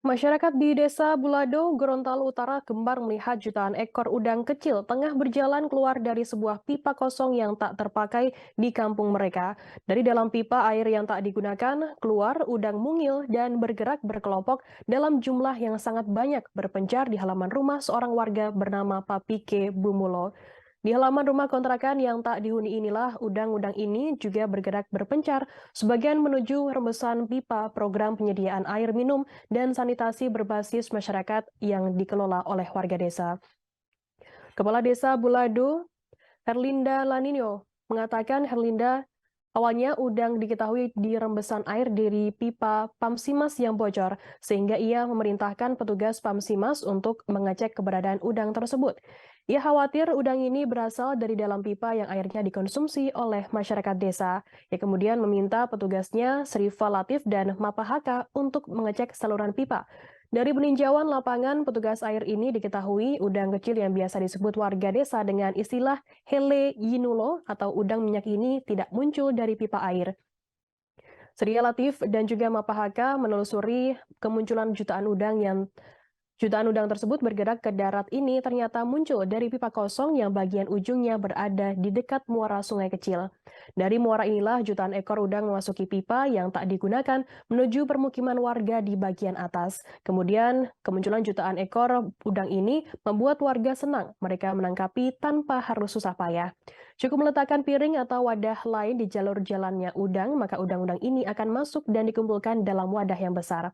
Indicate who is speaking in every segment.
Speaker 1: Masyarakat di Desa Bulado, Gorontalo Utara gemar melihat jutaan ekor udang kecil tengah berjalan keluar dari sebuah pipa kosong yang tak terpakai di kampung mereka. Dari dalam pipa air yang tak digunakan, keluar udang mungil dan bergerak berkelompok dalam jumlah yang sangat banyak berpencar di halaman rumah seorang warga bernama Papike Bumulo. Di halaman rumah kontrakan yang tak dihuni inilah udang-udang ini juga bergerak berpencar, sebagian menuju rembesan pipa program penyediaan air minum dan sanitasi berbasis masyarakat yang dikelola oleh warga desa. Kepala Desa Bulado, Herlinda Laninyo, mengatakan awalnya udang diketahui di rembesan air dari pipa Pamsimas yang bocor, sehingga ia memerintahkan petugas Pamsimas untuk mengecek keberadaan udang tersebut. Ia khawatir udang ini berasal dari dalam pipa yang airnya dikonsumsi oleh masyarakat desa. Ia kemudian meminta petugasnya Sriva Latif dan Mapahaka untuk mengecek saluran pipa. Dari peninjauan lapangan, petugas air ini diketahui udang kecil yang biasa disebut warga desa dengan istilah Hele Yinulo atau udang minyak ini tidak muncul dari pipa air. Seria Latif dan juga Mapahaka menelusuri kemunculan jutaan udang tersebut bergerak ke darat ini ternyata muncul dari pipa kosong yang bagian ujungnya berada di dekat muara sungai kecil. Dari muara inilah jutaan ekor udang memasuki pipa yang tak digunakan menuju permukiman warga di bagian atas. Kemudian kemunculan jutaan ekor udang ini membuat warga senang. Mereka menangkapi tanpa harus susah payah. Cukup meletakkan piring atau wadah lain di jalur jalannya udang, maka udang-udang ini akan masuk dan dikumpulkan dalam wadah yang besar.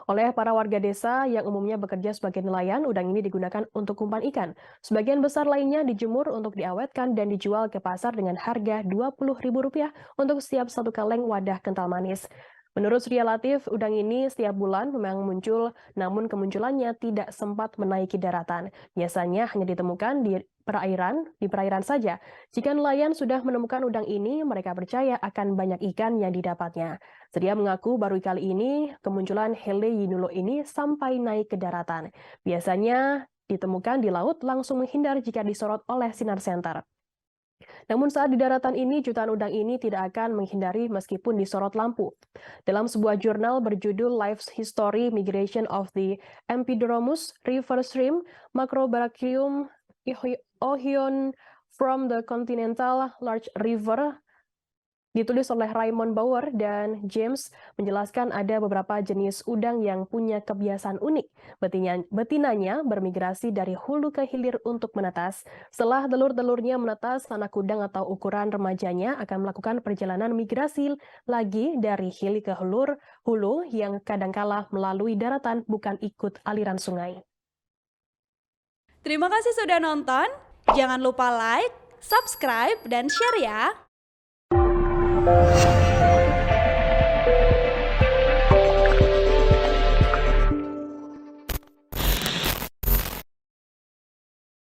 Speaker 1: Oleh para warga desa yang umumnya bekerja sebagai nelayan, udang ini digunakan untuk umpan ikan. Sebagian besar lainnya dijemur untuk diawetkan dan dijual ke pasar dengan harga Rp20.000 untuk setiap satu kaleng wadah kental manis. Menurut Surya Latif, udang ini setiap bulan memang muncul, namun kemunculannya tidak sempat menaiki daratan. Biasanya hanya ditemukan di perairan saja. Jika nelayan sudah menemukan udang ini, mereka percaya akan banyak ikan yang didapatnya. Sedia mengaku baru kali ini kemunculan Hele Yinulo ini sampai naik ke daratan. Biasanya ditemukan di laut langsung menghindar jika disorot oleh sinar senter. Namun saat di daratan ini, jutaan udang ini tidak akan menghindari meskipun disorot lampu. Dalam sebuah jurnal berjudul Life's History Migration of the Amphidoromus River Shrimp Macrobrachium Ohion from the Continental Large River ditulis oleh Raymond Bauer dan James menjelaskan ada beberapa jenis udang yang punya kebiasaan unik. Betinanya bermigrasi dari hulu ke hilir untuk menetas. Setelah telur-telurnya menetas, anak udang atau ukuran remajanya akan melakukan perjalanan migrasi lagi dari hilir ke hulu yang kadangkala melalui daratan bukan ikut aliran sungai.
Speaker 2: Terima kasih sudah nonton. Jangan lupa like, subscribe, dan share ya.